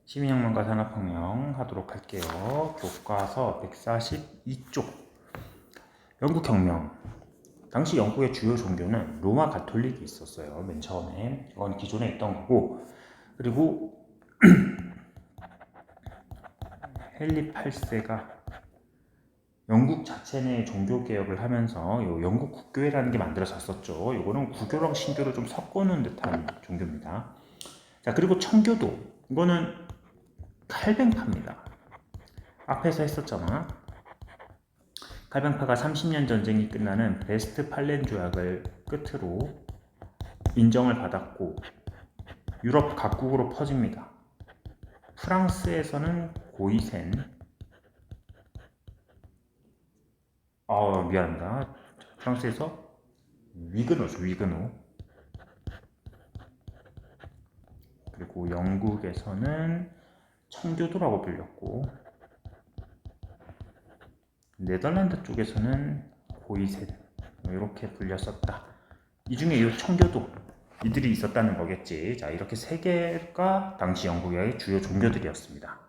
시민혁명과 산업혁명 하도록 할게요. 교과서 142쪽. 영국혁명. 당시 영국의 주요 종교는 로마 가톨릭이 있었어요. 맨 처음에. 이건 기존에 있던 거고. 그리고 헨리 8세가 영국 자체 내 종교 개혁을 하면서 영국 국교회라는 게 만들어졌었죠. 이거는 구교랑 신교를 좀 섞어놓은 듯한 종교입니다. 자, 그리고 청교도. 이거는 칼뱅파입니다. 앞에서 했었잖아. 칼뱅파가 30년 전쟁이 끝나는 베스트팔렌 조약을 끝으로 인정을 받았고 유럽 각국으로 퍼집니다. 프랑스에서는 고이센, 미안합니다. 프랑스에서 위그노죠, 위그노. 그리고 영국에서는 청교도라고 불렸고 네덜란드 쪽에서는 고이센 이렇게 불렸었다. 이 중에 이 청교도 이들이 있었다는 거겠지. 자, 이렇게 세 개가 당시 영국의 주요 종교들이었습니다.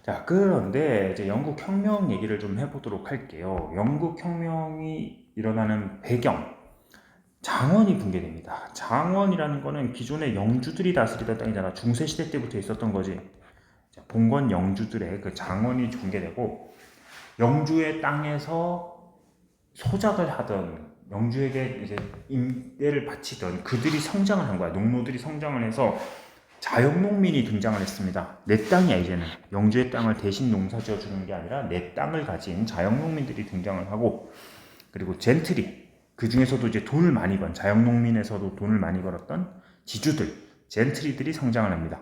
자, 그런데 이제 영국 혁명 얘기를 좀 해보도록 할게요. 영국 혁명이 일어나는 배경, 장원이 붕괴됩니다. 장원이라는 거는 기존의 영주들이 다스리던 땅이잖아. 중세시대 때부터 있었던 거지. 봉건 영주들의 그 장원이 붕괴되고 영주의 땅에서 소작을 하던 영주에게 이제 임대를 바치던 그들이 성장을 한 거야. 농노들이 성장을 해서 자영농민이 등장을 했습니다. 내 땅이야 이제는. 영주의 땅을 대신 농사지어 주는 게 아니라 내 땅을 가진 자영농민들이 등장을 하고 그리고 젠트리 그 중에서도 이제 돈을 많이 번 자영농민에서도 돈을 많이 벌었던 지주들 젠트리들이 성장을 합니다.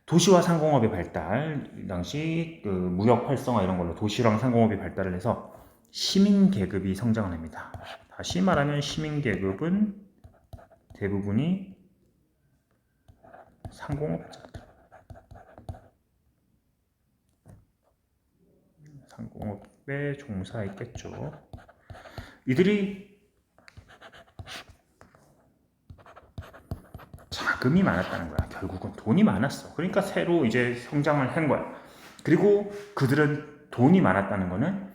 도시화 상공업의 발달, 당시 그 무역 활성화 이런 걸로 도시랑 상공업이 발달을 해서 시민 계급이 성장을 합니다. 다시 말하면 시민 계급은 대부분이 상공업자들, 상공업에 종사했겠죠. 이들이 자금이 많았다는 거야. 결국은 돈이 많았어. 그러니까 새로 이제 성장을 한 거야. 그리고 그들은 돈이 많았다는 거는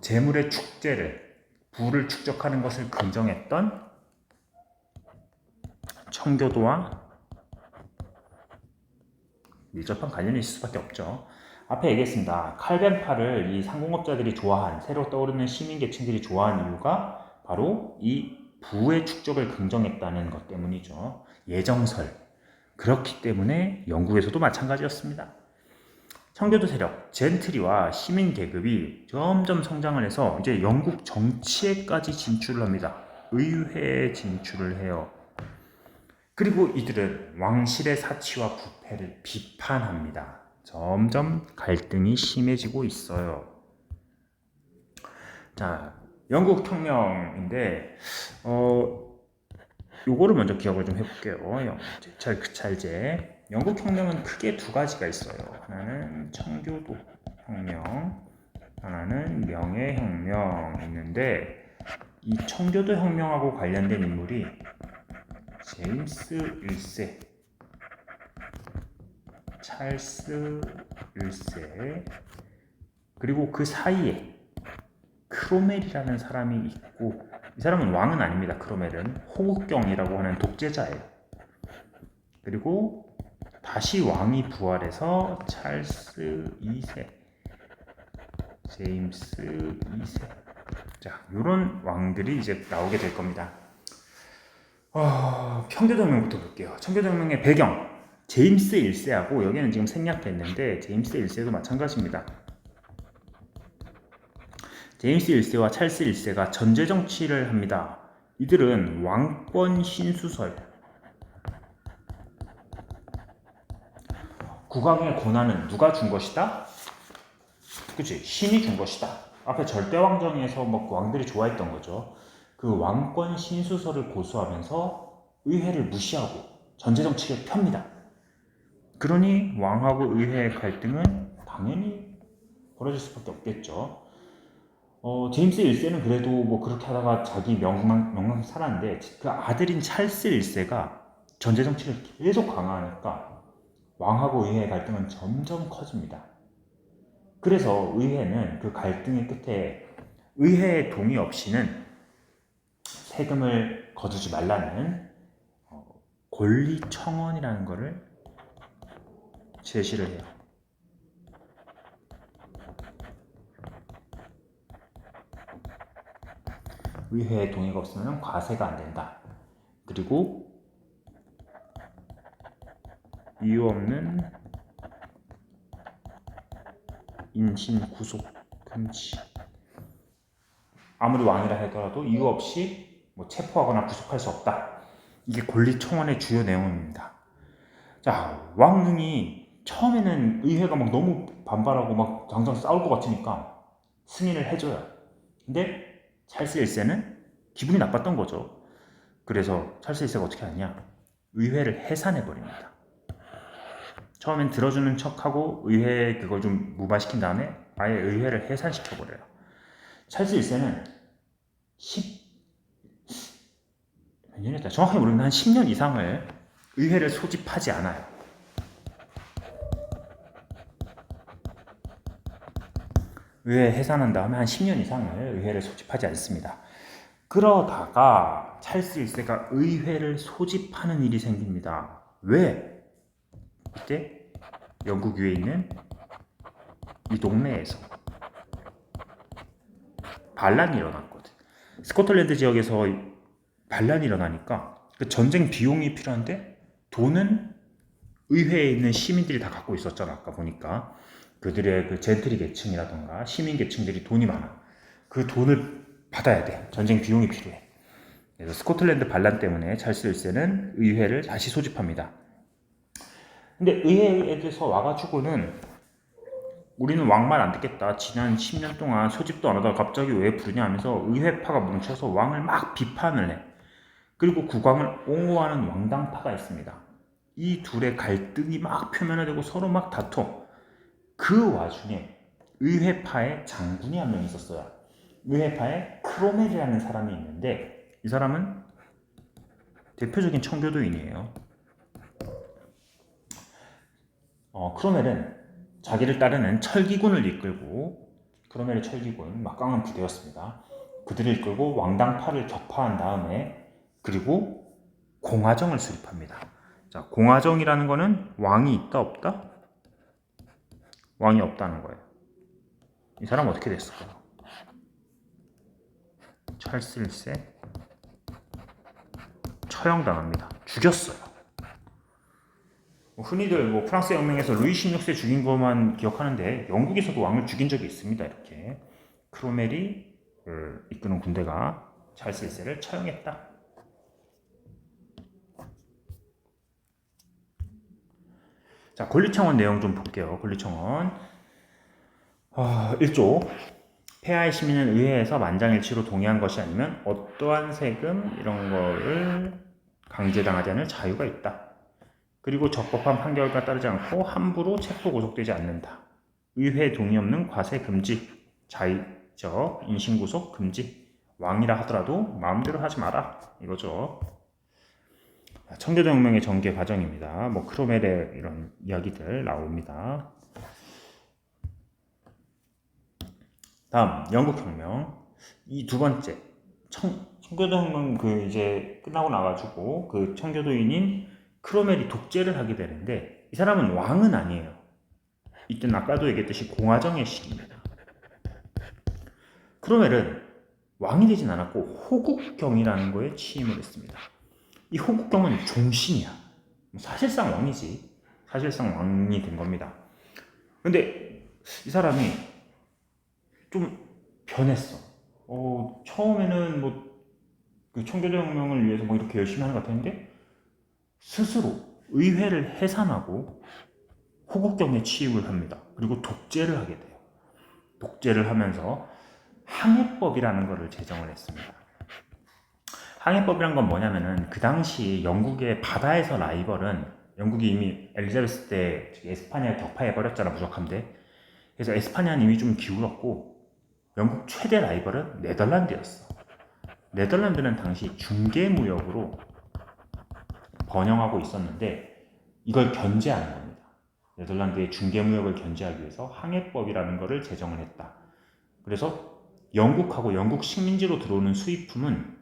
재물의 축제를 부를 축적하는 것을 긍정했던 청교도와 밀접한 관련이 있을 수밖에 없죠. 앞에 얘기했습니다. 칼뱅파를 이 상공업자들이 좋아한 새로 떠오르는 시민계층들이 좋아한 이유가 바로 이 부의 축적을 긍정했다는 것 때문이죠. 예정설. 그렇기 때문에 영국에서도 마찬가지였습니다. 청교도 세력, 젠트리와 시민 계급이 점점 성장을 해서 이제 영국 정치에까지 진출을 합니다. 의회에 진출을 해요. 그리고 이들은 왕실의 사치와 부패를 비판합니다. 점점 갈등이 심해지고 있어요. 자, 영국 혁명인데 요거를 먼저 기억을 좀 해볼게요. 찰제. 영국 혁명은 크게 두 가지가 있어요. 하나는 청교도 혁명, 하나는 명예혁명 있는데 이 청교도 혁명하고 관련된 인물이 제임스 1세, 찰스 1세, 그리고 그 사이에 크로멜이라는 사람이 있고 이 사람은 왕은 아닙니다. 크로멜은 호국경이라고 하는 독재자예요. 그리고 다시 왕이 부활해서 찰스 2세, 제임스 2세. 자, 이런 왕들이 이제 나오게 될 겁니다. 청교도혁명부터 볼게요. 청교도혁명의 배경. 제임스 1세하고 여기는 지금 생략됐는데 제임스 1세도 마찬가지입니다. 제임스 1세와 찰스 1세가 전제 정치를 합니다. 이들은 왕권 신수설, 국왕의 권한은 누가 준 것이다? 그치? 신이 준 것이다. 앞에 절대왕정에서 뭐 왕들이 좋아했던 거죠. 그 왕권 신수설을 고수하면서 의회를 무시하고 전제 정치를 펴니다. 그러니 왕하고 의회의 갈등은 당연히 벌어질 수밖에 없겠죠. 제임스 1세는 그래도 뭐 그렇게 하다가 자기 명망 살았는데 그 아들인 찰스 1세가 전제 정치를 계속 강화하니까 왕하고 의회의 갈등은 점점 커집니다. 그래서 의회는 그 갈등의 끝에 의회의 동의 없이는 세금을 거두지 말라는 권리청원이라는 것을 제시를 해요. 의회의 동의가 없으면 과세가 안 된다. 그리고 이유 없는 인신 구속 금지. 아무리 왕이라 하더라도 이유 없이 뭐 체포하거나 구속할 수 없다. 이게 권리청원의 주요 내용입니다. 자, 왕릉이 처음에는 의회가 막 너무 반발하고 막 당장 싸울 것 같으니까 승인을 해줘요. 근데 찰스 1세는 기분이 나빴던 거죠. 그래서 찰스 1세가 어떻게 하냐? 의회를 해산해버립니다. 처음엔 들어주는 척하고 의회 그걸 좀 무마시킨 다음에 아예 의회를 해산시켜버려요. 찰스 1세는 몇 년이었다? 정확히 모르겠는데 한 10년 이상을 의회를 소집하지 않아요. 의회 해산한 다음에 한 10년 이상을 의회를 소집하지 않습니다. 그러다가 찰스 1세가 의회를 소집하는 일이 생깁니다. 왜? 그때 영국 위에 있는 이 동네에서 반란이 일어났거든. 스코틀랜드 지역에서 반란이 일어나니까 그 전쟁 비용이 필요한데 돈은 의회에 있는 시민들이 다 갖고 있었잖아. 아까 보니까 그들의 그 젠트리 계층이라던가 시민 계층들이 돈이 많아. 그 돈을 받아야 돼. 전쟁 비용이 필요해. 그래서 스코틀랜드 반란 때문에 찰스 1세는 의회를 다시 소집합니다. 근데 의회에서 와가지고는 우리는 왕말 안 듣겠다. 지난 10년 동안 소집도 안 하다가 갑자기 왜 부르냐 하면서 의회파가 뭉쳐서 왕을 막 비판을 해. 그리고 국왕을 옹호하는 왕당파가 있습니다. 이 둘의 갈등이 막 표면화되고 서로 막 다퉈. 그 와중에 의회파의 장군이 한 명 있었어요. 의회파에 크로멜이라는 사람이 있는데 이 사람은 대표적인 청교도인이에요. 크로멜은 자기를 따르는 철기군을 이끌고 크로멜의 철기군 막강한 부대였습니다. 그들을 이끌고 왕당파를 격파한 다음에 그리고 공화정을 수립합니다. 자, 공화정이라는 거는 왕이 있다 없다? 왕이 없다는 거예요. 이 사람 어떻게 됐을까요? 찰스 1세 처형당합니다. 죽였어요. 흔히들 뭐 프랑스 혁명에서 루이 16세 죽인 것만 기억하는데 영국에서도 왕을 죽인 적이 있습니다. 이렇게 크로멜이 이끄는 군대가 찰스 1세를 처형했다. 자, 권리청원 내용 좀 볼게요. 권리청원 1조 폐하의 시민은 의회에서 만장일치로 동의한 것이 아니면 어떠한 세금 이런 거를 강제당하지 않을 자유가 있다. 그리고 적법한 판결과 따르지 않고 함부로 체포 구속되지 않는다. 의회 동의 없는 과세 금지, 자의적 인신구속 금지. 왕이라 하더라도 마음대로 하지 마라 이거죠. 청교도 혁명의 전개 과정입니다. 뭐 크로멜의 이런 이야기들 나옵니다. 다음 영국 혁명. 이 두 번째 청교도 혁명 그 이제 끝나고 나가지고 그 청교도인인 크로멜이 독재를 하게 되는데 이 사람은 왕은 아니에요. 이때는 아까도 얘기했듯이 공화정의 시기입니다. 크로멜은 왕이 되진 않았고 호국경이라는 거에 취임을 했습니다. 이 호국경은 종신이야. 사실상 왕이지. 사실상 왕이 된 겁니다. 근데 이 사람이 좀 변했어. 처음에는 뭐 그 청교도 혁명을 위해서 뭐 이렇게 열심히 하는 것 같았는데 스스로 의회를 해산하고 호국경에 취임을 합니다. 그리고 독재를 하게 돼요. 독재를 하면서 항해법이라는 것을 제정을 했습니다. 항해법이란 건 뭐냐면은 그 당시 영국의 바다에서 라이벌은 영국이 이미 엘리자베스 때 에스파냐를 격파해버렸잖아, 무적함대. 그래서 에스파냐는 이미 좀 기울었고 영국 최대 라이벌은 네덜란드였어. 네덜란드는 당시 중개무역으로 번영하고 있었는데 이걸 견제하는 겁니다. 네덜란드의 중개무역을 견제하기 위해서 항해법이라는 것을 제정을 했다. 그래서 영국하고 영국 식민지로 들어오는 수입품은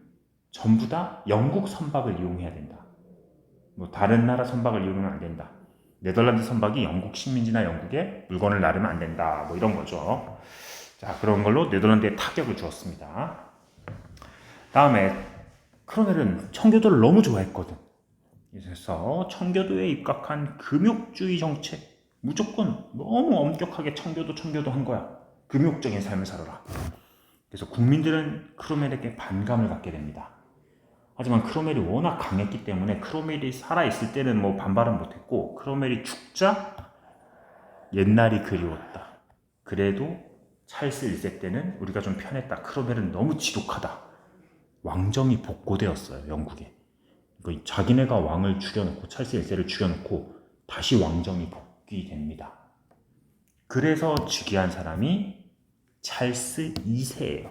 전부 다 영국 선박을 이용해야 된다. 뭐 다른 나라 선박을 이용하면 안 된다. 네덜란드 선박이 영국 식민지나 영국에 물건을 나르면 안 된다. 뭐 이런 거죠. 자, 그런 걸로 네덜란드에 타격을 주었습니다. 다음에 크로멜은 청교도를 너무 좋아했거든. 그래서 청교도에 입각한 금욕주의 정책, 무조건 너무 엄격하게 청교도 한 거야. 금욕적인 삶을 살아라. 그래서 국민들은 크로멜에게 반감을 갖게 됩니다. 하지만 크로멜이 워낙 강했기 때문에 크로멜이 살아있을 때는 뭐 반발은 못했고, 크로멜이 죽자 옛날이 그리웠다. 그래도 찰스 1세 때는 우리가 좀 편했다. 크로멜은 너무 지독하다. 왕정이 복고되었어요, 영국에. 자기네가 왕을 죽여놓고, 찰스 1세를 죽여놓고 다시 왕정이 복귀됩니다. 그래서 즉위한 사람이 찰스 2세예요.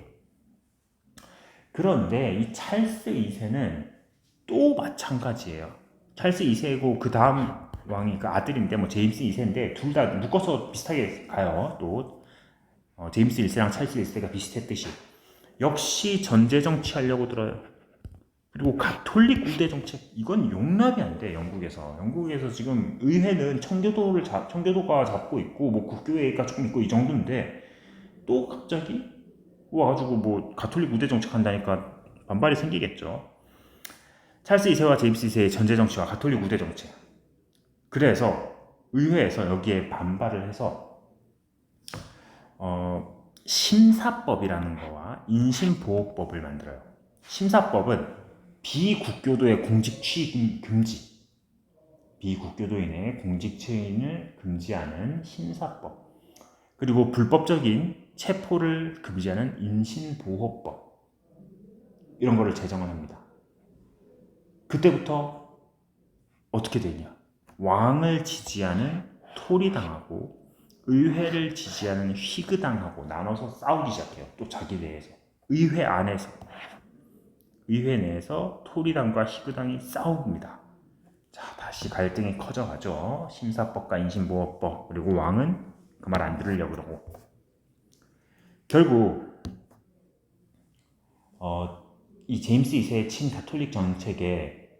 그런데 이 찰스 2세는 또 마찬가지예요. 찰스 2세고 그 다음 왕이 그 아들인데 뭐 제임스 2세인데 둘 다 묶어서 비슷하게 가요. 또 제임스 1세랑 찰스 1세가 비슷했듯이 역시 전제 정치하려고 들어요. 그리고 가톨릭 우대 정책, 이건 용납이 안 돼. 영국에서 지금 의회는 청교도가 잡고 있고 뭐 국교회가 조금 있고 이 정도인데 또 갑자기 와가지고 뭐 가톨릭 우대 정책 한다니까 반발이 생기겠죠. 찰스 2세와 제임스 2세의 전제 정치와 가톨릭 우대 정책. 그래서 의회에서 여기에 반발을 해서 심사법이라는 거와 인신보호법을 만들어요. 심사법은 비국교도의 공직 취임 금지, 비국교도인의 공직 취임을 금지하는 심사법, 그리고 불법적인 체포를 금지하는 인신보호법, 이런 거를 제정을 합니다. 그때부터 어떻게 되냐? 왕을 지지하는 토리당하고 의회를 지지하는 휘그당하고 나눠서 싸우기 시작해요. 또 자기 내에서. 의회 내에서 토리당과 휘그당이 싸웁니다. 자, 다시 갈등이 커져가죠. 심사법과 인신보호법, 그리고 왕은 그 말 안 들으려고 그러고. 결국 이 제임스 2세의 친가톨릭 정책에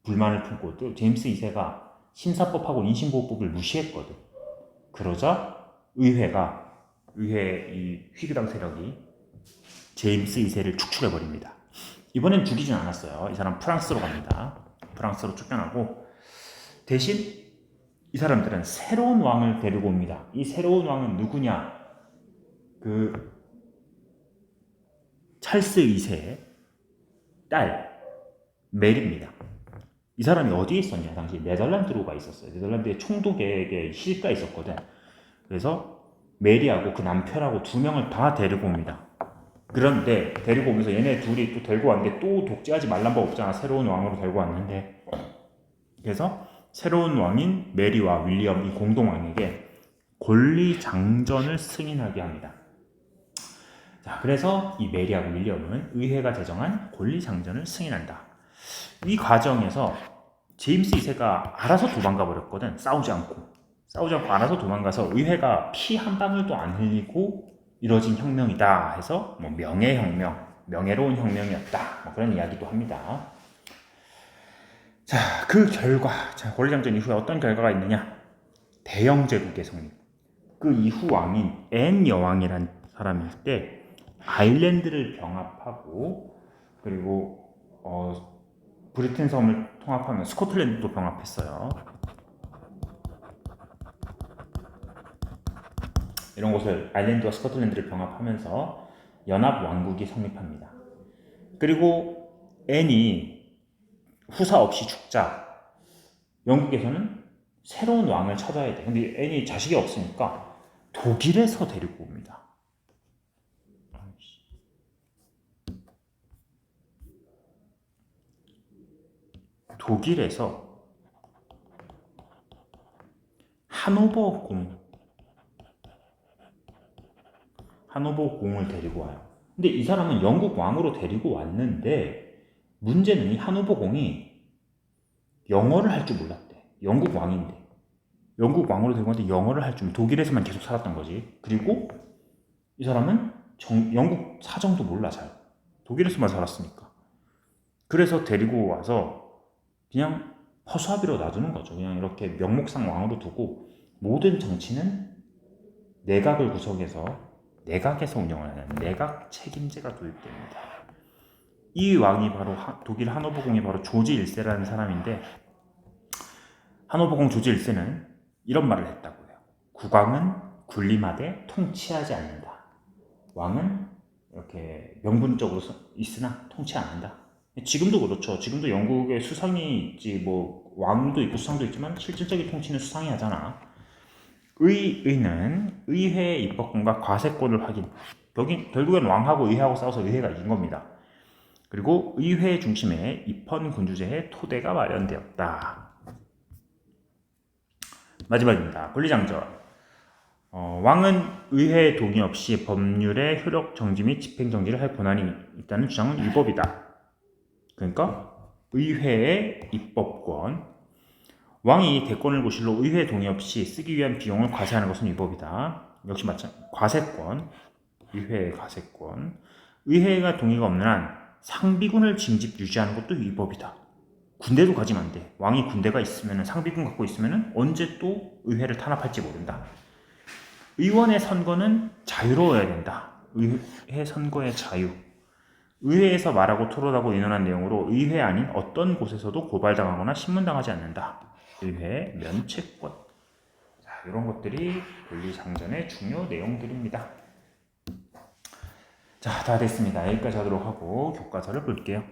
불만을 품고 또 제임스 2세가 심사법하고 인신보호법을 무시했거든. 그러자 의회 이 휘그당 세력이 제임스 2세를 축출해버립니다. 이번엔 죽이진 않았어요. 이 사람 프랑스로 갑니다. 프랑스로 쫓겨나고 대신 이 사람들은 새로운 왕을 데리고 옵니다. 이 새로운 왕은 누구냐? 그 찰스 2세의 딸 메리입니다. 이 사람이 어디에 있었냐? 당시 네덜란드로가 있었어요. 네덜란드의 총독에게 실가 있었거든. 그래서 메리하고 그 남편하고 두 명을 다 데리고 옵니다. 그런데 데리고 오면서 얘네 둘이 또 데리고 왔는데 또 독재하지 말란 법 없잖아. 새로운 왕으로 데리고 왔는데. 그래서 새로운 왕인 메리와 윌리엄 이 공동왕에게 권리장전을 승인하게 합니다. 자, 그래서 이 메리하고 윌리엄은 의회가 제정한 권리장전을 승인한다. 이 과정에서 제임스 2세가 알아서 도망가 버렸거든. 싸우지 않고 알아서 도망가서 의회가 피 한 방울도 안 흘리고 이뤄진 혁명이다 해서 뭐 명예혁명, 명예로운 혁명이었다 뭐 그런 이야기도 합니다. 자, 그 결과, 권리장전 이후에 어떤 결과가 있느냐? 대영제국의 성립. 그 이후 왕인 앤 여왕이란 사람일 때 아일랜드를 병합하고 그리고 브리튼 섬을 통합하면 스코틀랜드도 병합했어요. 이런 곳을 아일랜드와 스코틀랜드를 병합하면서 연합 왕국이 성립합니다. 그리고 앤이 후사 없이 죽자 영국에서는 새로운 왕을 찾아야 돼. 근데 앤이 자식이 없으니까 독일에서 데리고 옵니다. 독일에서 한오보 공을 데리고 와요. 근데 이 사람은 영국 왕으로 데리고 왔는데 문제는 이 한오보 공이 영어를 할 줄 몰랐대. 영국 왕인데. 영국 왕으로 데리고 왔는데 영어를 할 줄, 독일에서만 계속 살았던 거지. 그리고 이 사람은 영국 사정도 몰라 잘. 독일에서만 살았으니까. 그래서 데리고 와서 그냥 허수아비로 놔두는 거죠. 그냥 이렇게 명목상 왕으로 두고 모든 정치는 내각을 구성해서 내각에서 운영을 하는 내각 책임제가 도입됩니다. 이 왕이 바로 독일 하노버공이 바로 조지 1세라는 사람인데, 하노버공 조지 1세는 이런 말을 했다고 해요. 국왕은 군림하되 통치하지 않는다. 왕은 이렇게 명분적으로 있으나 통치 않는다. 지금도 그렇죠. 지금도 영국에 수상이 있지, 뭐 왕도 있고 수상도 있지만 실질적인 통치는 수상이 하잖아. 의는 의회의 입법권과 과세권을 확인. 여기 결국엔 왕하고 의회하고 싸워서 의회가 이긴 겁니다. 그리고 의회 중심에 입헌 군주제의 토대가 마련되었다. 마지막입니다. 권리장전. 왕은 의회의 동의 없이 법률의 효력 정지 및 집행 정지를 할 권한이 있다는 주장은 위법이다. 그러니까 의회의 입법권, 왕이 대권을 고실로 의회 동의 없이 쓰기 위한 비용을 과세하는 것은 위법이다. 역시 마찬가지. 과세권, 의회의 과세권, 의회가 동의가 없는 한 상비군을 징집 유지하는 것도 위법이다. 군대도 가지면 안 돼. 왕이 군대가 있으면, 상비군 갖고 있으면 언제 또 의회를 탄압할지 모른다. 의원의 선거는 자유로워야 된다. 의회 선거의 자유. 의회에서 말하고 토론하고 의논한 내용으로 의회 아닌 어떤 곳에서도 고발당하거나 신문당하지 않는다. 의회 면책권. 자, 이런 것들이 권리장전의 중요 내용들입니다. 자, 다 됐습니다. 여기까지 하도록 하고 교과서를 볼게요.